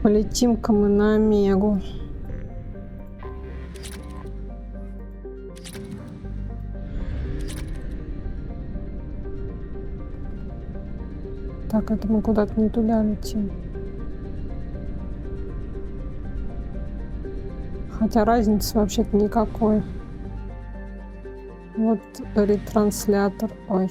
Полетим-ка мы на Омегу. Так, это мы куда-то не туда летим. Хотя разницы вообще-то никакой. Вот ретранслятор. Ой.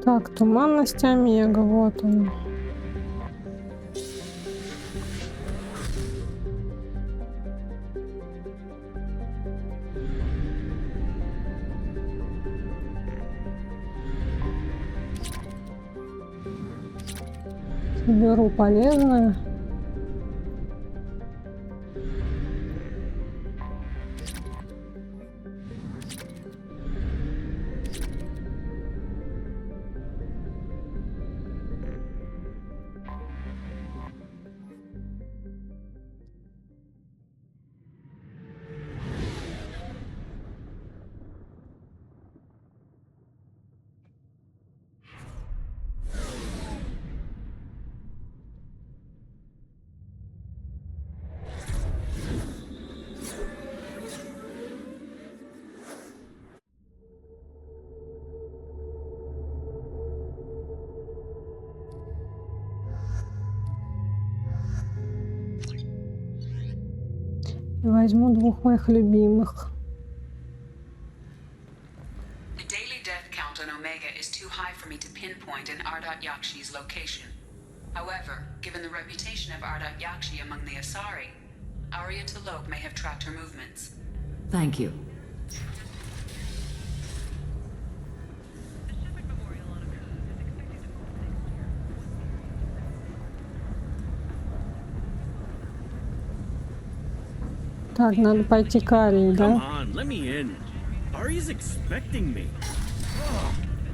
Так, туманность Омега, вот он. Беру полезное. Возьму двух моих любимых. The daily death count on Omega is too high for me to pinpoint an Ardat-Yakshi's location. However, given the reputation of Ardat-Yakshi among the Asari, Arya T'Loak may have tracked her movements. Thank you. Так, надо пойти к Арии, да? Come on, let me in. Ari's expecting me.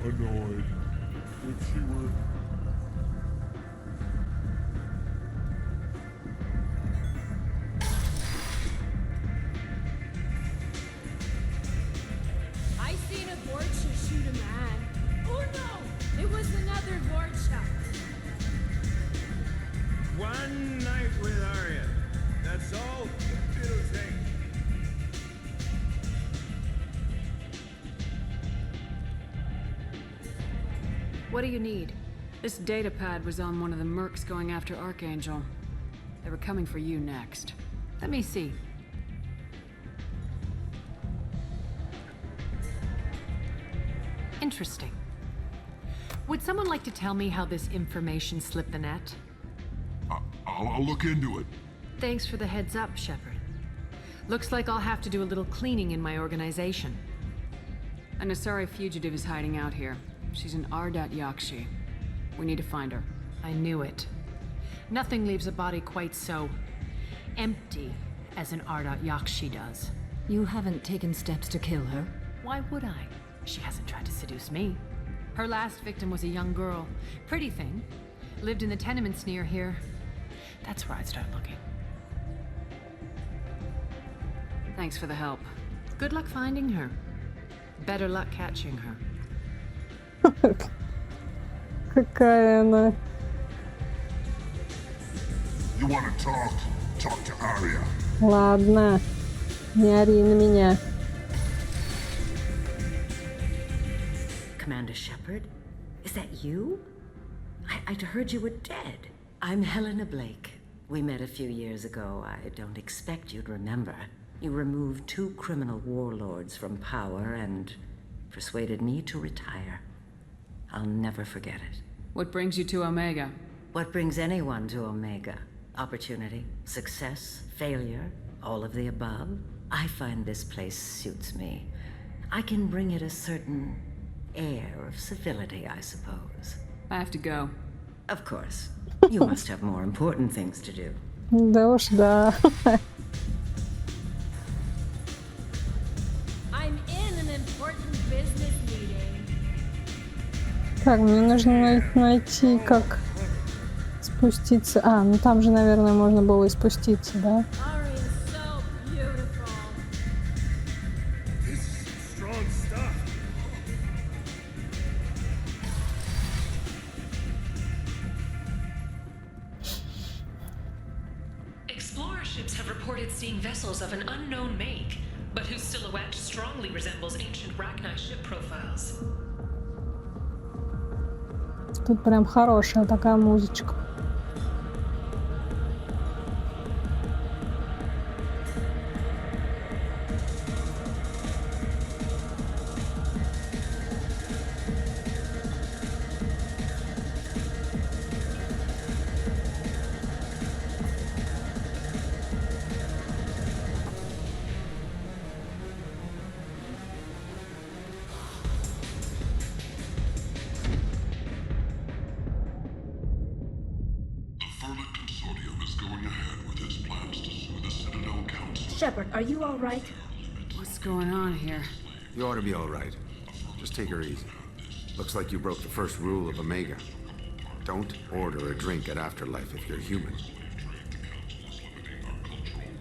Annoyed. If she were... I seen a Vorcha shoot a man. Oh no! It was another Vorcha. One night with Arya. That's all it'll take. What do you need? This data pad was on one of the mercs going after Archangel. They were coming for you next. Let me see. Interesting. Would someone like to tell me how this information slipped the net? I'll look into it. Thanks for the heads up, Shepard. Looks like I'll have to do a little cleaning in my organization. An Asari fugitive is hiding out here. She's an Ardat-Yakshi. We need to find her. I knew it. Nothing leaves a body quite so empty as an Ardat-Yakshi does. You haven't taken steps to kill her? Why would I? She hasn't tried to seduce me. Her last victim was a young girl. Pretty thing. Lived in the tenements near here. That's where I'd start looking. Thanks for the help. Good luck finding her. Better luck catching her. Какая она. You want to talk? Talk to Arya. Ладно. Не ори на меня. Commander Shepard? Is that you? I'd heard you were dead. I'm Helena Blake. We met a few years ago. I don't expect you'd remember. You removed 2 criminal warlords from power and persuaded me to retire. I'll never forget it. What brings you to Omega? What brings anyone to Omega? Opportunity, success, failure, all of the above? I find this place suits me. I can bring it a certain air of civility, I suppose. I have to go. Of course. You must have more important things to do. Да уж, да. I'm in an important business meeting. Так, мне нужно найти, как спуститься. А, ну там же, наверное, можно было и спуститься, да? Ari is so beautiful. This is some strong stuff. Explorer ships have reported seeing vessels of an unknown make, but whose silhouette strongly resembles ancient Rachni ship profiles. Тут прям хорошая такая музычка. Shepard, are you all right? What's going on here? You ought to be all right. Just take her easy. Looks like you broke the first rule of Omega. Don't order a drink at Afterlife if you're human.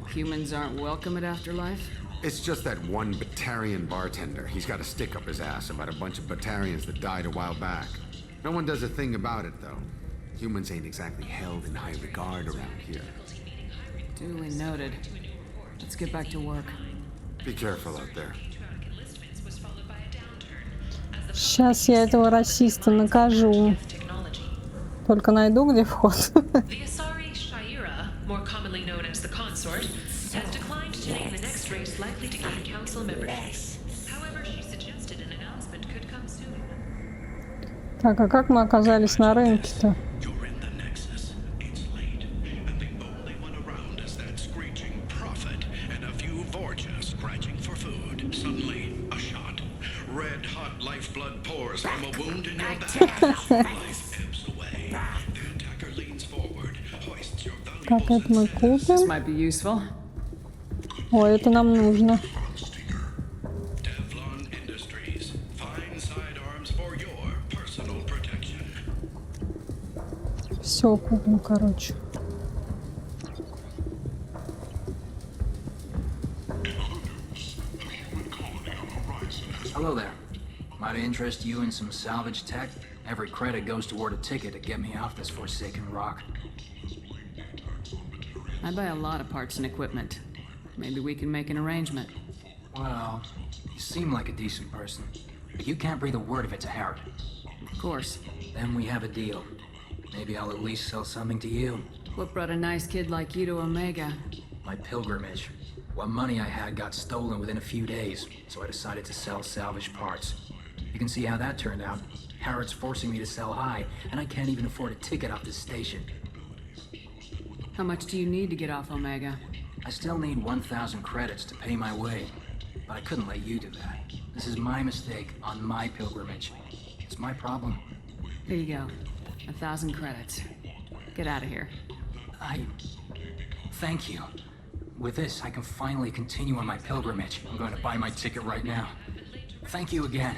Humans aren't welcome at Afterlife? It's just that one Batarian bartender. He's got a stick up his ass about a bunch of Batarians that died a while back. No one does a thing about it, though. Humans ain't exactly held in high regard around here. Duly noted. Let's get back to work. Be careful out there. Сейчас я этого расиста накажу. Только найду, где вход. The Asari Shaira, more commonly known as the Consort, has declined to name the next race likely to gain council membership. However, she suggested an announcement could come soon. Так, а как мы оказались на рынке-то? You're in the Nexus. It's late, and the only one around is that screeching prophet and a few Vorja scratching for food. Suddenly, a shot. Red-hot lifeblood pours from a wound in your back. Life ebbs away. The attacker leans forward, hoists your Как valuables это мы This купим? might be useful. Ой, это нам нужно. Teflon Industries. Fine sidearms for your personal protection. Все купим, короче. Hello there. Might interest you in some salvage tech? Every credit goes toward a ticket to get me off this forsaken rock. I buy a lot of parts and equipment. Maybe we can make an arrangement. Well, you seem like a decent person, but you can't breathe a word of it to Harrod. Of course. Then we have a deal. Maybe I'll at least sell something to you. What brought a nice kid like you to Omega? My pilgrimage. What money I had got stolen within a few days, so I decided to sell salvage parts. You can see how that turned out. Harrod's forcing me to sell high, and I can't even afford a ticket off this station. How much do you need to get off Omega? I still need 1,000 credits to pay my way, but I couldn't let you do that. This is my mistake on my pilgrimage. It's my problem. Here you go. 1,000 credits. Get out of here. Thank you. With this, I can finally continue on my pilgrimage. I'm going to buy my ticket right now. Thank you again.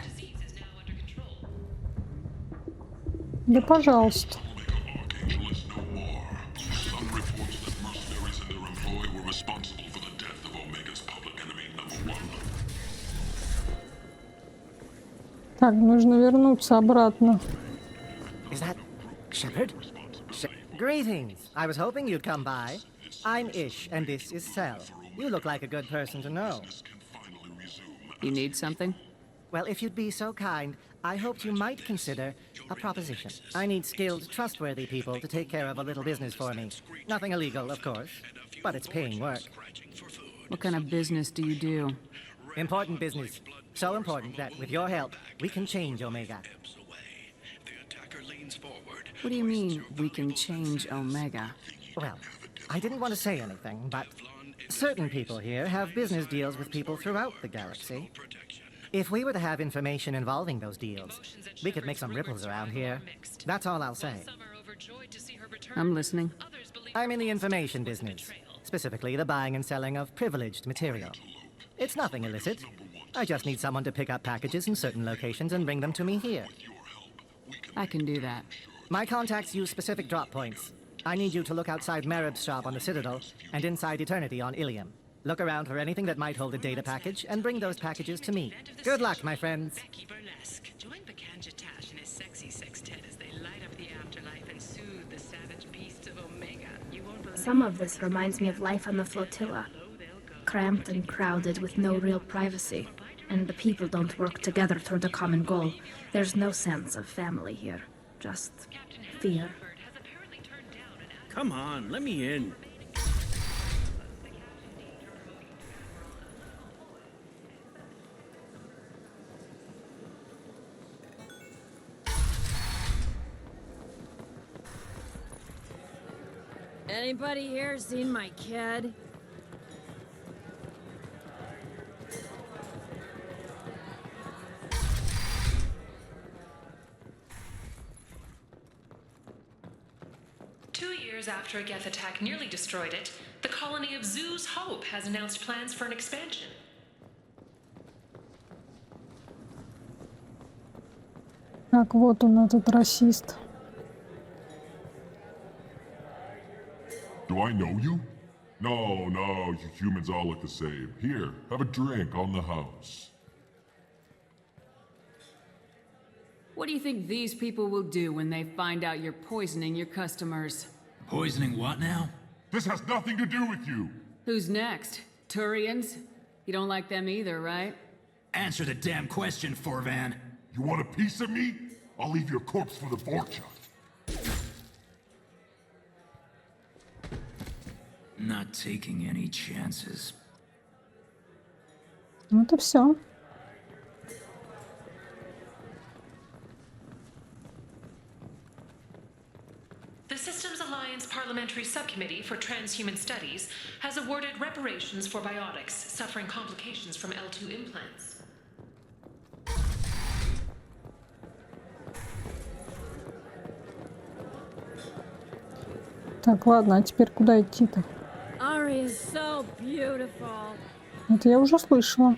Да, пожалуйста. Так, нужно вернуться обратно. Is that Shepard? Greetings. I was hoping you'd come by. I'm Ish, and this is Sel. You look like a good person to know. You need something? Well, if you'd be so kind, I hoped you might consider a proposition. I need skilled, trustworthy people to take care of a little business for me. Nothing illegal, of course, but it's paying work. What kind of business do you do? Important business. So important that, with your help, we can change Omega. What do you mean, we can change Omega? Well, I didn't want to say anything, but Certain people here have business deals with people throughout the galaxy. If we were to have information involving those deals, we could make some ripples around here. That's all I'll say. I'm listening. I'm in the information business, specifically the buying and selling of privileged material. It's nothing illicit. I just need someone to pick up packages in certain locations and bring them to me here. I can do that. My contacts use specific drop points. I need you to look outside Marib's shop on the Citadel and inside Eternity on Ilium. Look around for anything that might hold a data package and bring those packages to me. Good luck, my friends. Join Bakanjatash and his sexy sextet as they light up the afterlife and soothe the savage beasts of Omega. You won't believe Some of this reminds me of life on the flotilla. Cramped and crowded with no real privacy. And the people don't work together toward a common goal. There's no sense of family here. Just fear. Come on, let me in. Anybody here seen my kid? After a Geth attack nearly destroyed it, the colony of Zoo's Hope has announced plans for an expansion. Так, вот он, этот расист. Do I know you? No, you humans all look the same. Here, have a drink on the house. What do you think these people will do when they find out you're poisoning your customers? Poisoning what now? This has nothing to do with you. Who's next? Turians? You don't like them either, right? Answer the damn question, Forvan. You want a piece of me? I'll leave your corpse for the fortune. Not taking any chances. Вот и все. The Systems Alliance Parliamentary Subcommittee for Transhuman Studies has awarded reparations for biotics suffering complications from L2 implants. Так, ладно, а теперь куда идти-то? Ari is so beautiful. Это я уже слышала.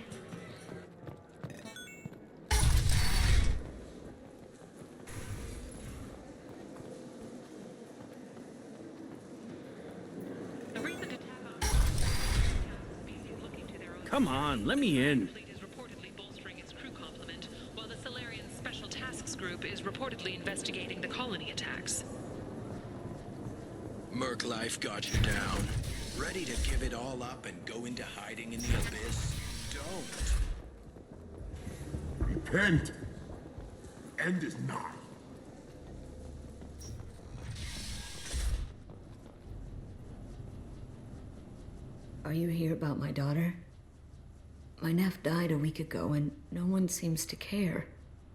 Come on, let me in. Is reportedly bolstering its crew complement, while the Solarian Special Tasks Group is reportedly investigating the colony attacks. Merc life got you down. Ready to give it all up and go into hiding in the abyss? Don't. Repent. End is nigh. Are you here about my daughter? My nephew died a week ago and no one seems to care.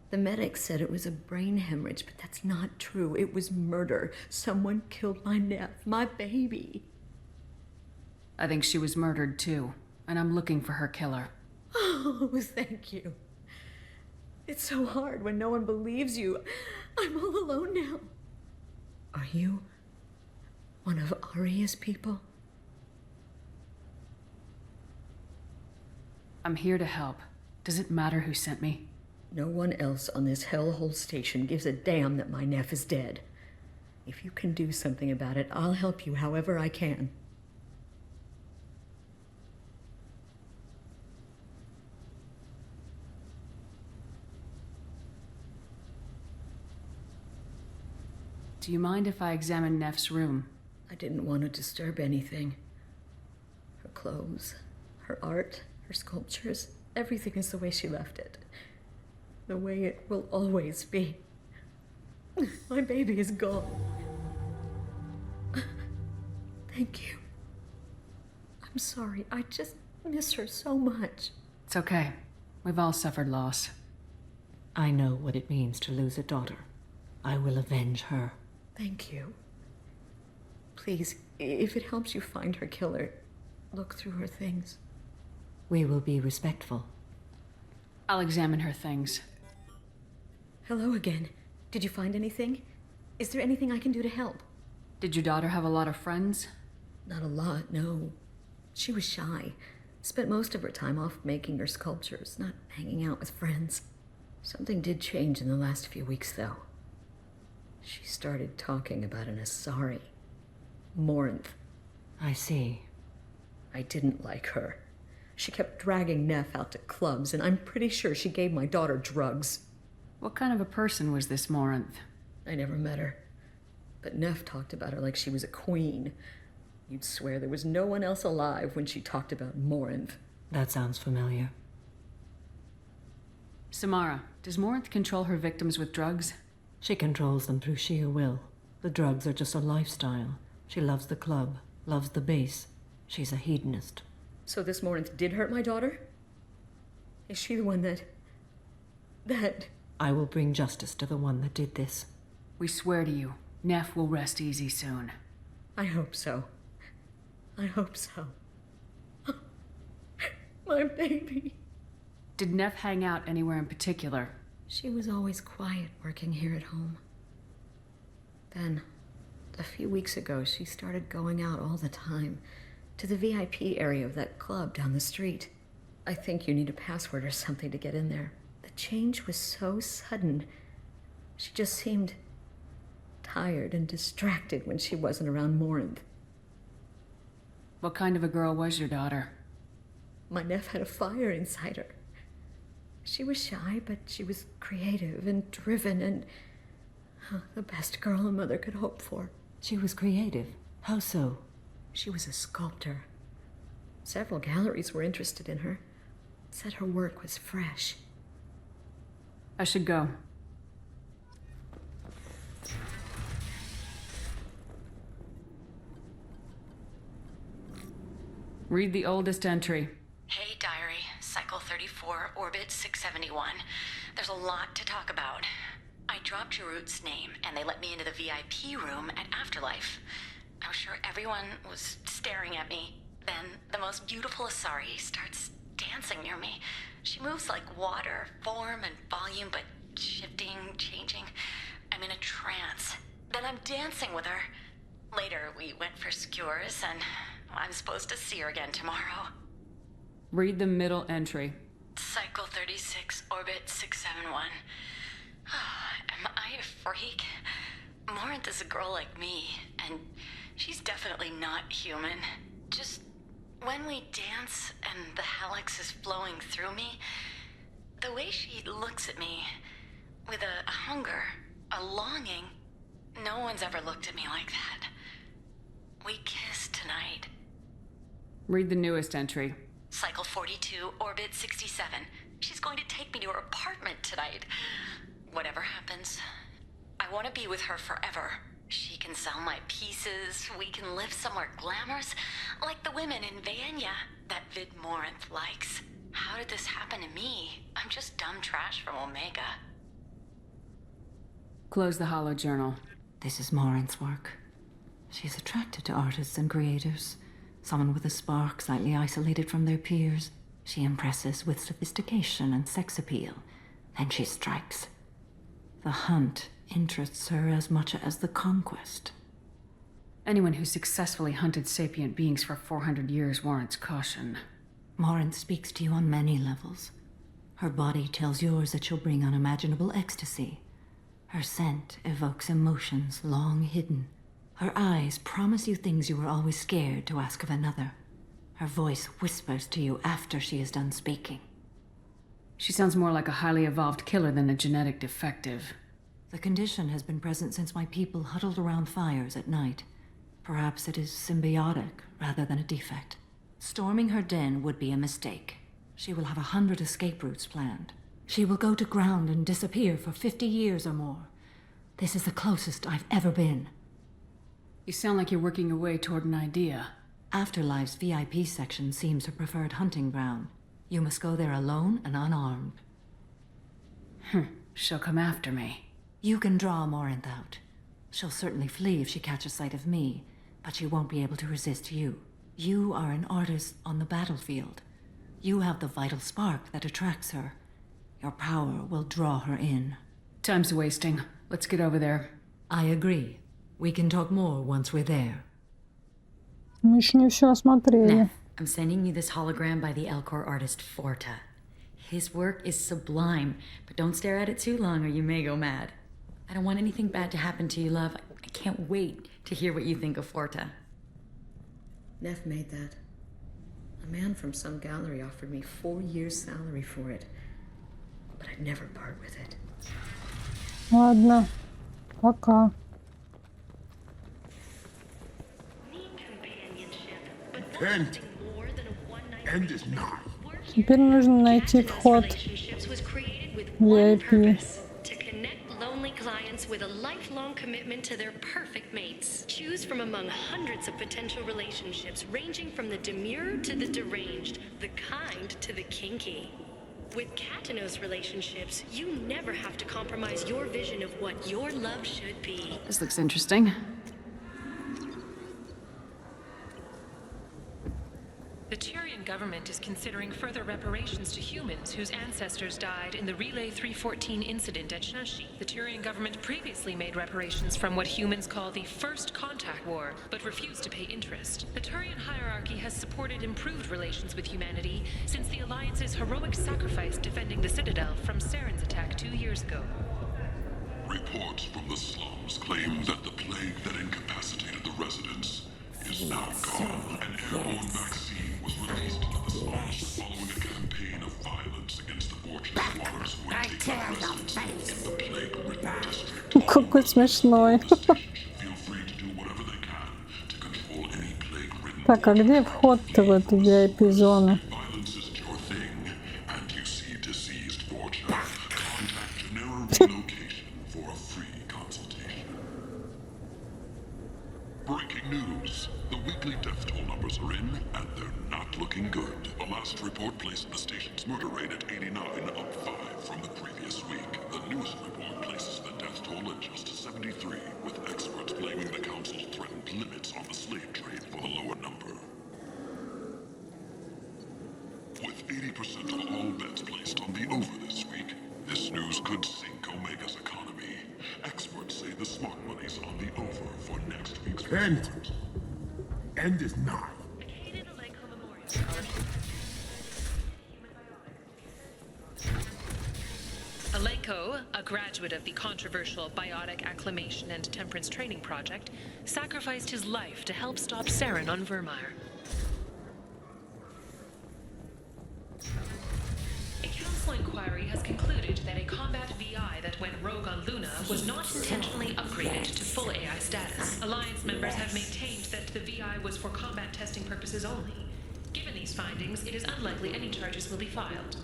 The medics said it was a brain hemorrhage, but that's not true. It was murder. Someone killed my nephew, my baby. I think she was murdered too, and I'm looking for her killer. Oh, thank you. It's so hard when no one believes you. I'm all alone now. Are you one of Aria's people? I'm here to help. Does it matter who sent me? No one else on this hellhole station gives a damn that my nephew is dead. If you can do something about it, I'll help you however I can. Do you mind if I examine Neff's room? I didn't want to disturb anything. Her clothes, her art, her sculptures, everything is the way she left it. The way it will always be. My baby is gone. Thank you. I'm sorry, I just miss her so much. It's okay. We've all suffered loss. I know what it means to lose a daughter. I will avenge her. Thank you. Please, if it helps you find her killer, look through her things. We will be respectful. I'll examine her things. Hello again. Did you find anything? Is there anything I can do to help? Did your daughter have a lot of friends? Not a lot, no. She was shy. Spent most of her time off making her sculptures, not hanging out with friends. Something did change in the last few weeks, though. She started talking about an Asari. Morinth. I see. I didn't like her. She kept dragging Neff out to clubs, and I'm pretty sure she gave my daughter drugs. What kind of a person was this Morinth? I never met her. But Neff talked about her like she was a queen. You'd swear there was no one else alive when she talked about Morinth. That sounds familiar. Samara, does Morinth control her victims with drugs? She controls them through sheer will. The drugs are just a lifestyle. She loves the club, loves the base. She's a hedonist. So this Morinth did hurt my daughter? Is she the one that... I will bring justice to the one that did this. We swear to you, Neff will rest easy soon. I hope so. I hope so. My baby. Did Neff hang out anywhere in particular? She was always quiet working here at home. Then, a few weeks ago, she started going out all the time to the VIP area of that club down the street. I think you need a password or something to get in there. The change was so sudden. She just seemed tired and distracted when she wasn't around Morinth. What kind of a girl was your daughter? My Neff had a fire inside her. She was shy, but she was creative and driven and the best girl a mother could hope for. She was creative? How so? She was a sculptor. Several galleries were interested in her. Said her work was fresh. I should go. Read the oldest entry. Hey, diary. Cycle 34, orbit 671. There's a lot to talk about. I dropped Jarut's name, and they let me into the VIP room at Afterlife. I was sure everyone was staring at me. Then the most beautiful Asari starts dancing near me. She moves like water, form and volume, but shifting, changing. I'm in a trance. Then I'm dancing with her. Later, we went for skewers, and I'm supposed to see her again tomorrow. Read the middle entry. Cycle 36, orbit 671. Am I a freak? Morinth is a girl like me, and she's definitely not human. Just when we dance and the helix is flowing through me, the way she looks at me, with a hunger, a longing, no one's ever looked at me like that. We kissed tonight. Read the newest entry. Cycle 42, orbit 67. She's going to take me to her apartment tonight. Whatever happens, I want to be with her forever. She can sell my pieces, we can live somewhere glamorous, like the women in Vanya that Vid Morinth likes. How did this happen to me? I'm just dumb trash from Omega. Close the hollow journal. This is Morinth's work. She's attracted to artists and creators. Someone with a spark, slightly isolated from their peers. She impresses with sophistication and sex appeal. Then she strikes. The hunt interests her as much as the conquest. Anyone who successfully hunted sapient beings for 400 years warrants caution. Morinth speaks to you on many levels. Her body tells yours that she'll bring unimaginable ecstasy. Her scent evokes emotions long hidden. Her eyes promise you things you were always scared to ask of another. Her voice whispers to you after she is done speaking. She sounds more like a highly evolved killer than a genetic defective. The condition has been present since my people huddled around fires at night. Perhaps it is symbiotic rather than a defect. Storming her den would be a mistake. She will have 100 escape routes planned. She will go to ground and disappear for 50 years or more. This is the closest I've ever been. You sound like you're working your way toward an idea. Afterlife's VIP section seems her preferred hunting ground. You must go there alone and unarmed. She'll come after me. You can draw Morinth out. She'll certainly flee if she catches sight of me, but she won't be able to resist you. You are an artist on the battlefield. You have the vital spark that attracts her. Your power will draw her in. Time's wasting. Let's get over there. I agree. We can talk more once we're there. Мы еще не все осмотрели. Neff, I'm sending you this hologram by the Elcor artist Forta. His work is sublime, but don't stare at it too long or you may go mad. I don't want anything bad to happen to you, love. I can't wait to hear what you think of Forta. Neff made that. A man from some gallery offered me 4 years' salary for it. But I'd never part with it. Ладно, пока. End is nigh. Теперь нужно найти вход в VIP. To connect lonely clients with a lifelong commitment to their perfect mates. Choose from among hundreds of potential relationships ranging from the demure to the deranged, the kind to the kinky. With Katanos relationships, you never have to compromise your vision of what your love should be. This looks interesting. The Tyrian government is considering further reparations to humans whose ancestors died in the Relay 314 incident at Shashi. The Tyrian government previously made reparations from what humans call the First Contact War, but refused to pay interest. The Tyrian hierarchy has supported improved relations with humanity since the Alliance's heroic sacrifice defending the Citadel from Saren's attack 2 years ago. Reports from the slums claim that the plague that incapacitated the residents is now gone. An airborne vaccine was released into the slums following a campaign of violence against the fortunate squatters who had taken residence in the plague-ridden district. Какой смешной. Feel free to do whatever they can to control any plague-ridden. Так, а где вход-то в эту VIP-зону? Violence isn't your thing, and you see deceased fortune. Contact general relocation for a free consultation. Breaking news. The weekly death toll numbers are in, and they're not looking good. The last report placed the station's murder rate at 89, up 5 from the previous week. The newest report places the death toll at just 73, with experts blaming the council's threatened limits on the slave trade for the lower number. With 80% of all bets placed on the over this week, this news could sink Omega's economy. Experts say the smart money's on the over for next week's report. End is nigh. Alenko, a graduate of the controversial Biotic Acclimation and Temperance Training Project, sacrificed his life to help stop Saren on Vermeer. A council inquiry has concluded that a combat VI that went rogue on Luna was not intentionally upgraded to full AI status. Alliance members have maintained that the VI was for combat testing purposes only. Given these findings, it is unlikely any charges will be filed.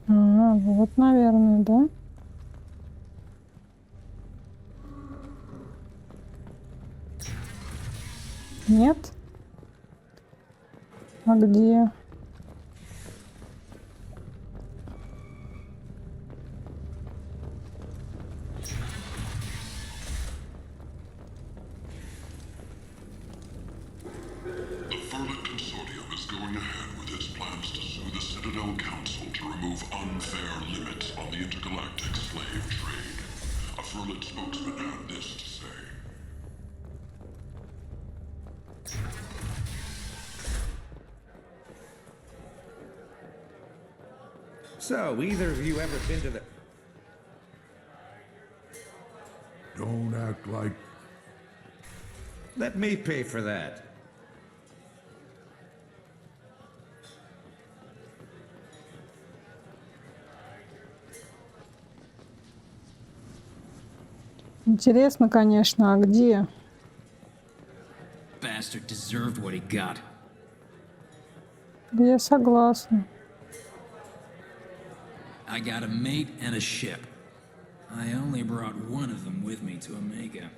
Вот, наверное, да? Нет? А где? The Furlet Consortium is going ahead with its plans to sue the Citadel Council to remove unfair limits on the intergalactic slave trade. A Furlet spokesman had this to say. So, either of you ever been to the... Don't act like... Let me pay for that. Интересно, конечно, а где? Bastard deserved what he got. Я согласна. I got a mate and a ship. I only brought one of them with me to Omega.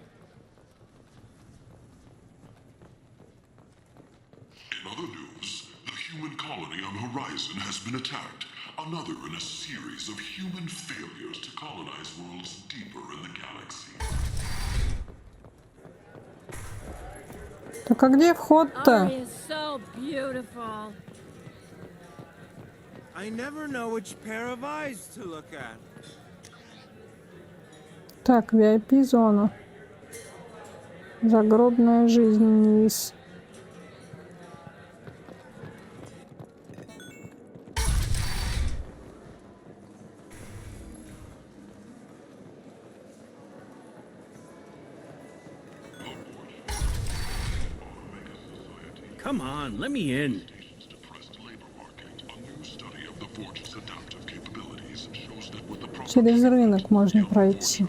In other news, the human colony on Horizon has been attacked. Another in a series of human failures to colonize worlds deeper in the galaxy. Так а где вход-то? Ari is so beautiful. I never know which pair of eyes to look at. Так, VIP-зона. Загробная жизнь низ. Come on, let me in. Через рынок можно пройти.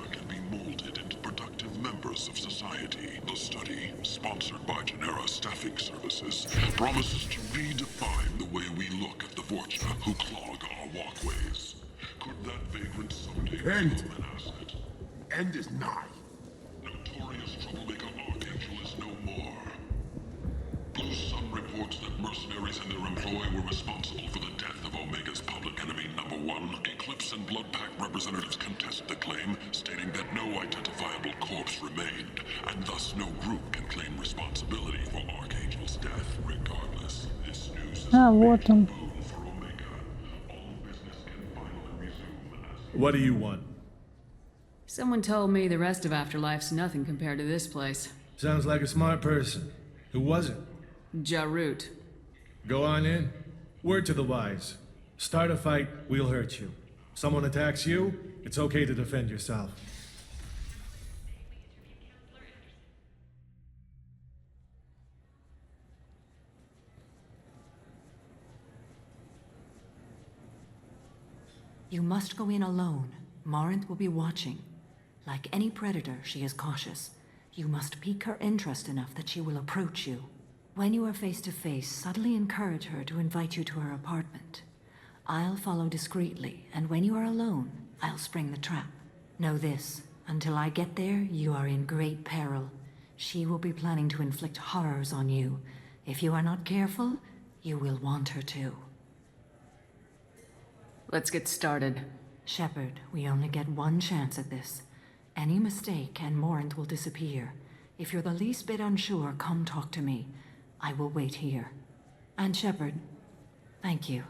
Promises to redefine the way we look at the fortunate who clog our walkways. Could that vagrant someday End. become an asset? End is nigh. Notorious troublemaker Archangel is no more. Blue Sun reports that mercenaries and their employ were responsible for the death of Omega's public enemy #1. Eclipse and Blood Pact representatives contest the claim, stating that no identifiable corpse remained, and thus no group can claim responsibility for Archangel's death. Regardless, this news is А, вот он. for Omega. All business can finally resume. What do you want? Someone told me the rest of Afterlife's nothing compared to this place. Sounds like a smart person. Who was it? Jarut. Go on in. Word to the wise. Start a fight, we'll hurt you. Someone attacks you, it's okay to defend yourself. You must go in alone. Morinth will be watching. Like any predator, she is cautious. You must pique her interest enough that she will approach you. When you are face to face, subtly encourage her to invite you to her apartment. I'll follow discreetly, and when you are alone, I'll spring the trap. Know this, until I get there, you are in great peril. She will be planning to inflict horrors on you. If you are not careful, you will want her to. Let's get started. Shepard, we only get one chance at this. Any mistake and Morinth will disappear. If you're the least bit unsure, come talk to me. I will wait here. And Shepard, thank you.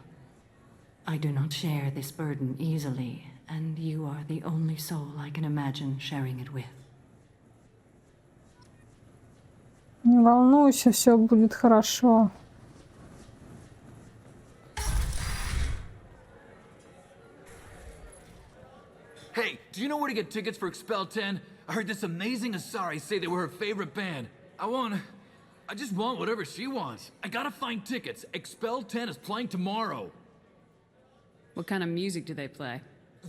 I do not share this burden easily, and you are the only soul I can imagine sharing it with. Не волнуйся, все будет хорошо. Hey, do you know where to get tickets for Expel 10? I heard this amazing Asari say they were her favorite band. I just want whatever she wants. I gotta find tickets. Expel 10 is playing tomorrow. What kind of music do they play?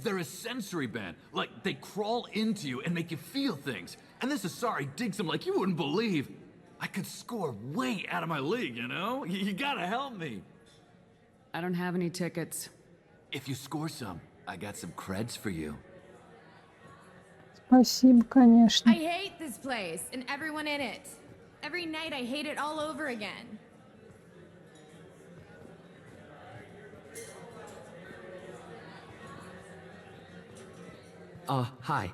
They're a sensory band. Like, they crawl into you and make you feel things. And this Asari digs them like you wouldn't believe. I could score way out of my league, you know? You gotta help me. I don't have any tickets. If you score some, I got some creds for you. Спасибо, конечно. I hate this place and everyone in it. Every night I hate it all over again. Hi.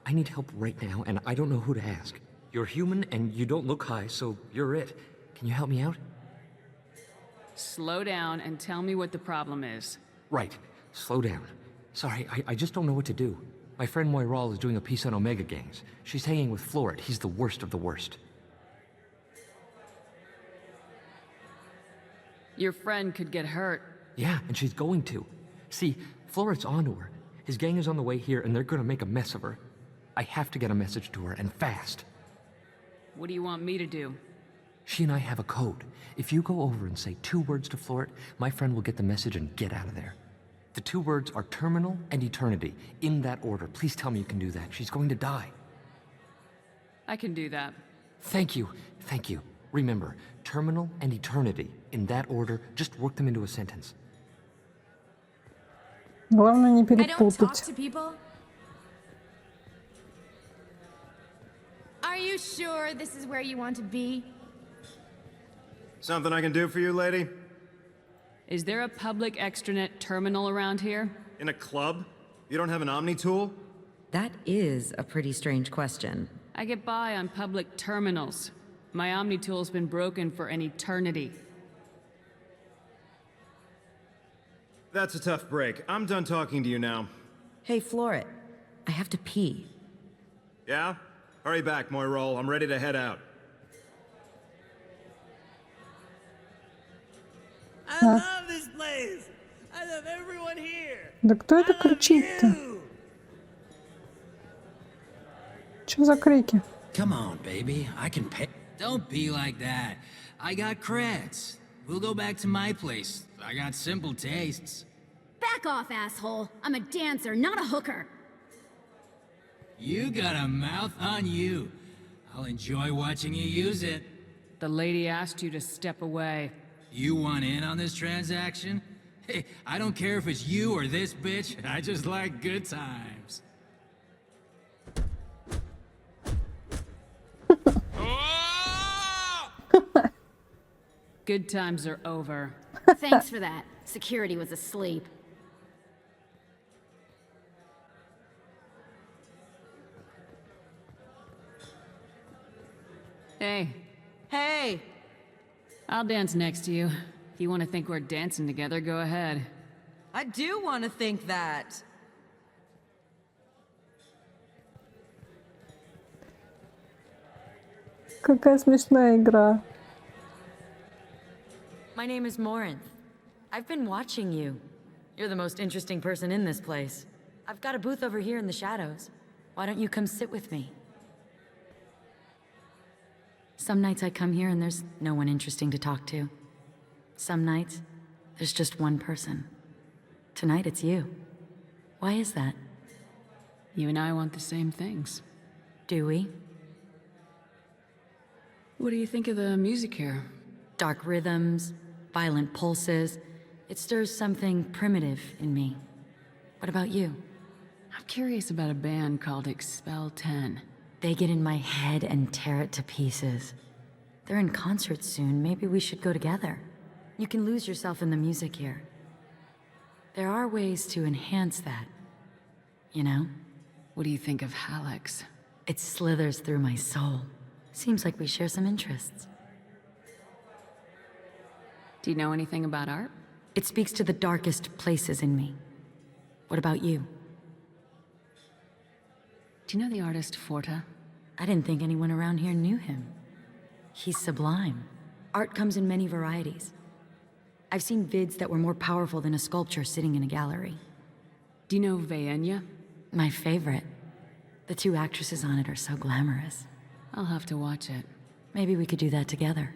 I need help right now, and I don't know who to ask. You're human, and you don't look high, so you're it. Can you help me out? Slow down and tell me what the problem is. Right. Slow down. Sorry, I just don't know what to do. My friend Moiral is doing a piece on Omega gangs. She's hanging with Florid. He's the worst of the worst. Your friend could get hurt. Yeah, and she's going to. See, Florid's onto her. His gang is on the way here, and they're gonna make a mess of her. I have to get a message to her, and fast. What do you want me to do? She and I have a code. If you go over and say 2 words to Florid, my friend will get the message and get out of there. The 2 words are terminal and eternity, in that order. Please tell me you can do that. She's going to die. I can do that. Thank you. Thank you. Remember, terminal and eternity, in that order. Just work them into a sentence. Главное не I don't talk перепутать. to people. Are you sure this is where you want to be? Something I can do for you, lady? Is there a public extranet terminal around here? In a club? You don't have an Omni tool? That is a pretty strange question. I get by on public terminals. My Omni-tool's been broken for an eternity. That's a tough break. I'm done talking to you now. Hey, Floret. I have to pee. Yeah? Hurry back, Moirol. I'm ready to head out. I love this place. I love everyone here. Да кто это кричит-то? Что за крики? Come on, baby. I can pay. Don't be like that. I got creds. We'll go back to my place. I got simple tastes. Back off, asshole. I'm a dancer, not a hooker. You got a mouth on you. I'll enjoy watching you use it. The lady asked you to step away. You want in on this transaction? Hey, I don't care if it's you or this bitch. I just like good times. Good times are over. Thanks for that. Security was asleep. Hey, Hey! I'll dance next to you. If you want to think we're dancing together, go ahead. I do want to think that. Какая смешная игра. My name is Morinth. I've been watching you. You're the most interesting person in this place. I've got a booth over here in the shadows. Why don't you come sit with me? Some nights I come here and there's no one interesting to talk to. Some nights, there's just one person. Tonight it's you. Why is that? You and I want the same things. Do we? What do you think of the music here? Dark rhythms, violent pulses. It stirs something primitive in me. What about you? I'm curious about a band called Expel 10. They get in my head and tear it to pieces. They're in concert soon. Maybe we should go together. You can lose yourself in the music here. There are ways to enhance that. You know? What do you think of Hallex? It slithers through my soul. Seems like we share some interests. Do you know anything about art? It speaks to the darkest places in me. What about you? Do you know the artist Forta? I didn't think anyone around here knew him. He's sublime. Art comes in many varieties. I've seen vids that were more powerful than a sculpture sitting in a gallery. Do you know Vaenya? My favorite. The two actresses on it are so glamorous. I'll have to watch it. Maybe we could do that together.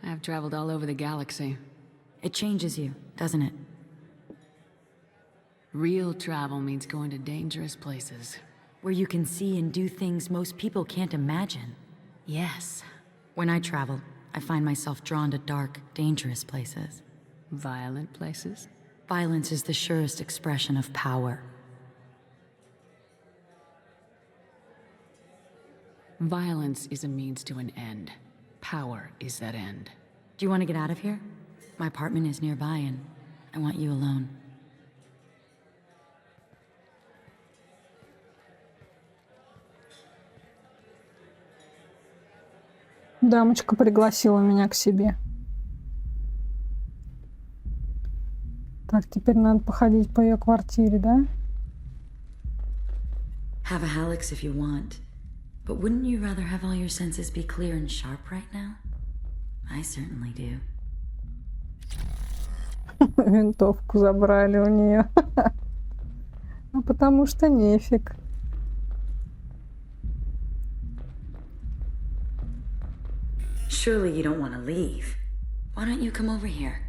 I've traveled all over the galaxy. It changes you, doesn't it? Real travel means going to dangerous places. Where you can see and do things most people can't imagine. Yes. When I travel, I find myself drawn to dark, dangerous places. Violent places? Violence is the surest expression of power. Violence is a means to an end. Power is that end. Do you want to get out of here? My apartment is nearby and I want you alone. Дамочка пригласила меня к себе. Так, теперь надо походить по ее квартире, да? Have a Hallex if you want. But wouldn't you rather have all your senses be clear and sharp right now? I certainly do. Винтовку забрали у нее. А потому что нефиг. Surely you don't want to leave. Why don't you come over here?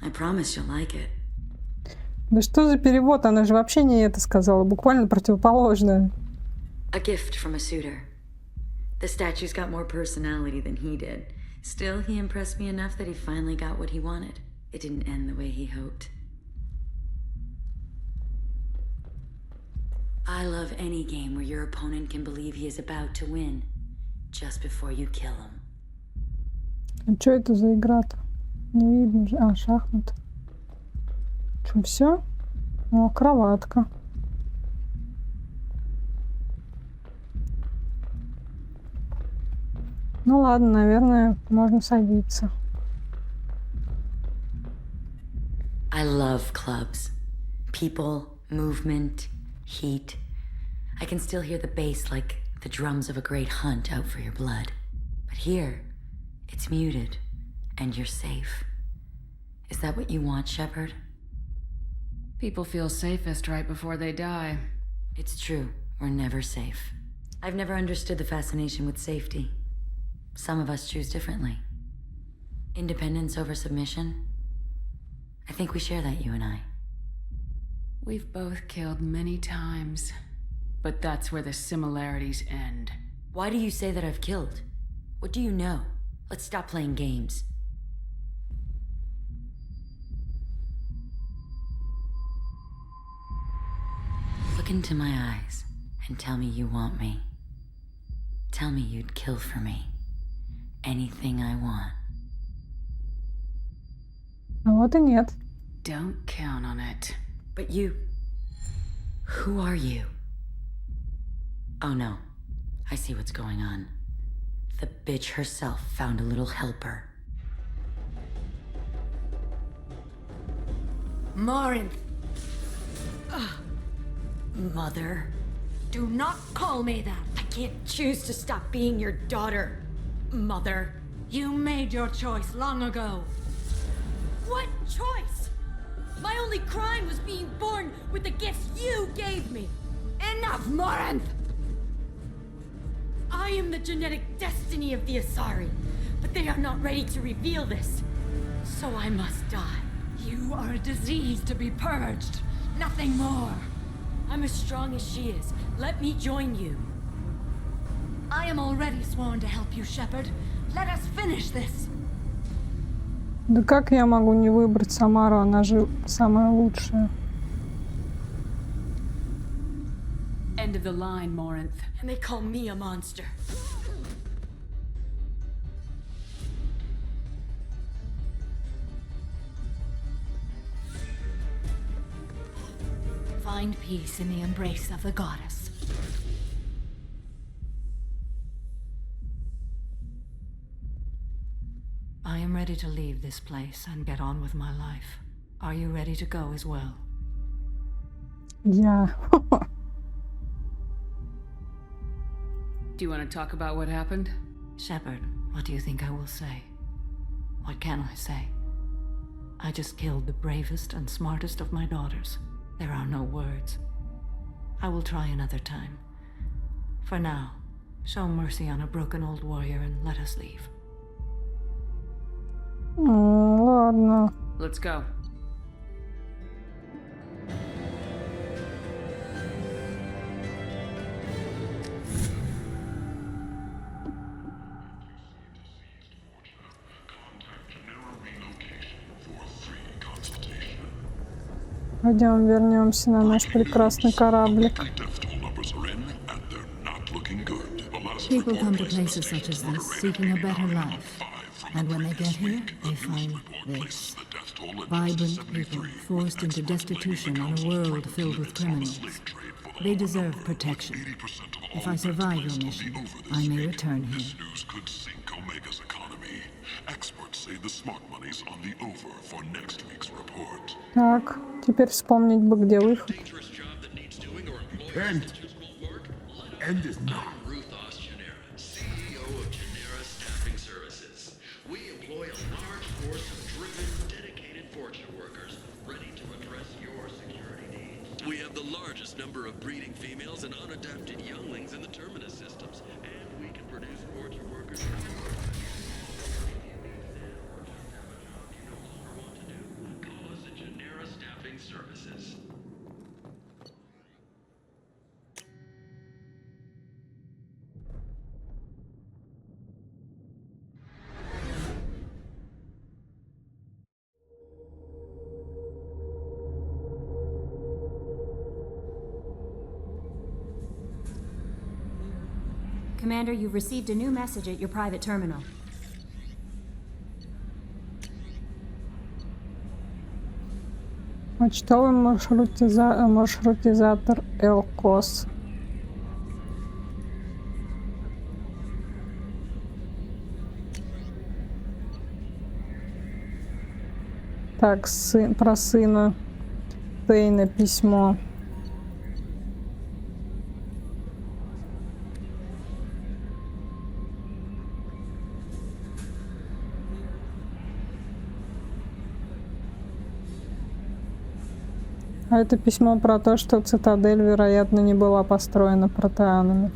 I promise you'll like it. Да что за перевод? Она же вообще не это сказала, буквально противоположное. A gift from a suitor. The statue's got more personality than he did. Still, he impressed me enough that he finally got what he wanted. It didn't end the way he hoped. I love any game where your opponent can believe he is about to win, just before you kill him. А что это за игра-то? Не видно же. А, шахматы. Что, все? О, кроватка. Ну ладно, наверное, можно садиться. I love clubs. People, movement, heat. I can still hear the bass like the drums of a great hunt out for your blood. But here, it's muted, and you're safe. Is that what you want, Shepard? People feel safest right before they die. It's true. We're never safe. I've never understood the fascination with safety. Some of us choose differently. Independence over submission? I think we share that, you and I. We've both killed many times, but that's where the similarities end. Why do you say that I've killed? What do you know? Let's stop playing games. Look into my eyes and tell me you want me. Tell me you'd kill for me. Anything I want. А вот и нет. Don't count on it. But you... Who are you? Oh no. I see what's going on. The bitch herself found a little helper. Morinth! Mother. Do not call me that! I can't choose to stop being your daughter. Mother. You made your choice long ago. What choice? My only crime was being born with the gifts you gave me. Enough, Morinth! I am the genetic destiny of the Asari, but they are not ready to reveal this. So I must die. You are a disease to be purged. Nothing more. I'm as strong as she is. Let me join you. I am already sworn to help you, Shepard. Let us finish this. Да как я могу не выбрать Самару? Она же самая лучшая. End of the line, Morinth. And they call me a monster. Find peace in the embrace of the goddess. I am ready to leave this place and get on with my life. Are you ready to go as well? Yeah. Do you want to talk about what happened? Shepard, what do you think I will say? What can I say? I just killed the bravest and smartest of my daughters. There are no words. I will try another time. For now, show mercy on a broken old warrior and let us leave. Ладно. Let's go. Пойдем вернемся на наш прекрасный кораблик. People come to places such as this seeking a better life. And when they get here, they find this. Vibrant people forced into destitution on a world filled with criminals. They deserve protection. If I survive your mission, I may return here. Так, теперь вспомнить бы, где выход. End is not. We have the largest number of breeding females and unadapted younglings in the terminus systems, and we can produce torture workers. Call us at Genera Staffing Services. Commander, you've received a new message at your private terminal. Почтовый маршрутизатор Элкос. Так, про сына Тейна письмо. А это письмо про то, что цитадель, вероятно, не была построена протеанами.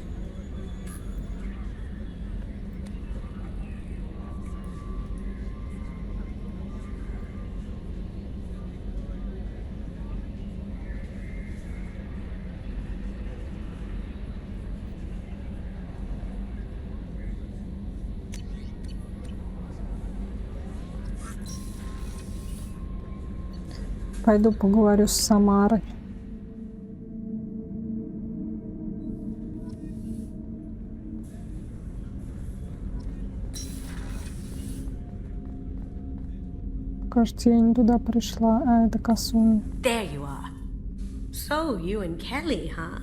Пойду поговорю с Самарой. Кажется, я не туда пришла, а это Касуми. There you are. So, you and Kelly, huh?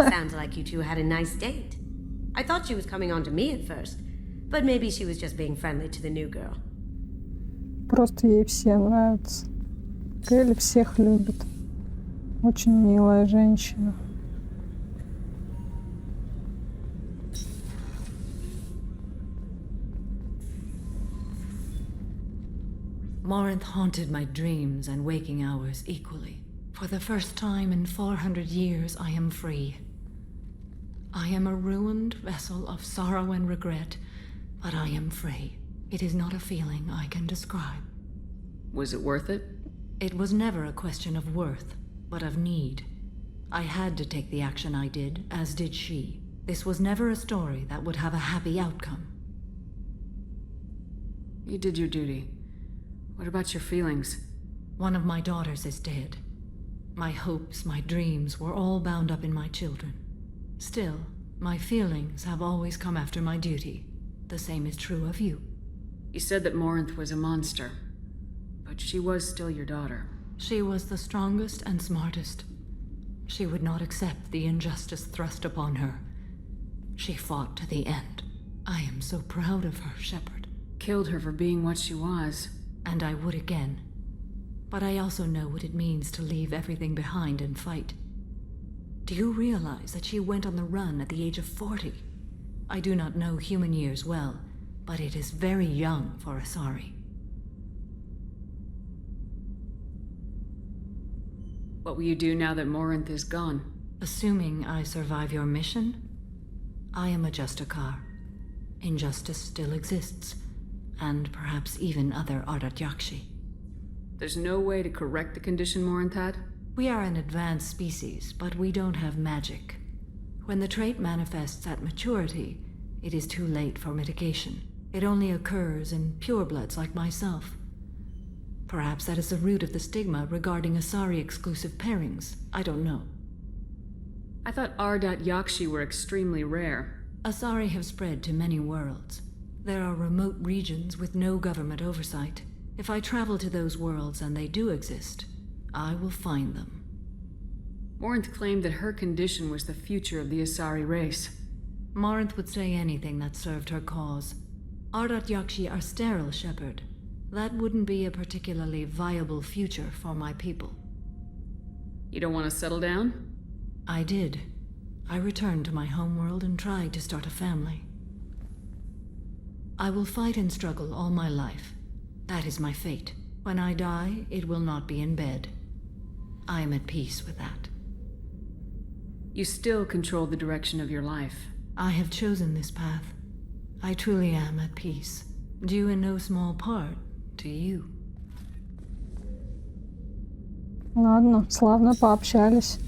Sounds like you two had a nice date. I thought she was coming on to me at first, but maybe she was just being friendly to the new girl. Просто ей все нравятся. Келли всех любит. Очень милая женщина. Morinth haunted my dreams and waking hours equally. For the first time in 400 years, I am free. I am a ruined vessel of sorrow and regret, but I am free. It is not a feeling I can describe. Was it worth it? It was never a question of worth, but of need. I had to take the action I did, as did she. This was never a story that would have a happy outcome. You did your duty. What about your feelings? One of my daughters is dead. My hopes, my dreams were all bound up in my children. Still, my feelings have always come after my duty. The same is true of you. You said that Morinth was a monster, but she was still your daughter. She was the strongest and smartest. She would not accept the injustice thrust upon her. She fought to the end. I am so proud of her, Shepard. Killed her for being what she was. And I would again. But I also know what it means to leave everything behind and fight. Do you realize that she went on the run at the age of 40? I do not know human years well, but it is very young for Asari. What will you do now that Morinth is gone? Assuming I survive your mission, I am a Justikar. Injustice still exists, and perhaps even other Ardat-Yakshi. There's no way to correct the condition Morinth had? We are an advanced species, but we don't have magic. When the trait manifests at maturity, it is too late for mitigation. It only occurs in purebloods like myself. Perhaps that is the root of the stigma regarding Asari-exclusive pairings. I don't know. I thought Ardat-Yakshi were extremely rare. Asari have spread to many worlds. There are remote regions with no government oversight. If I travel to those worlds and they do exist, I will find them. Morinth claimed that her condition was the future of the Asari race. Morinth would say anything that served her cause. Ardat-Yakshi are sterile, Shepard. That wouldn't be a particularly viable future for my people. You don't want to settle down? I did. I returned to my homeworld and tried to start a family. I will fight and struggle all my life. That is my fate. When I die, it will not be in bed. I am at peace with that. You still control the direction of your life. I have chosen this path. I truly am at peace. Due in no small part to you. Ладно, славно пообщались.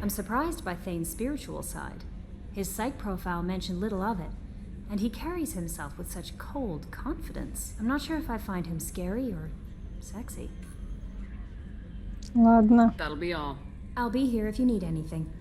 I'm surprised by Thane's spiritual side. His psych profile mentioned little of it, and he carries himself with such cold confidence. I'm not sure if I find him scary or sexy. Ладно. That'll be all. I'll be here if you need anything.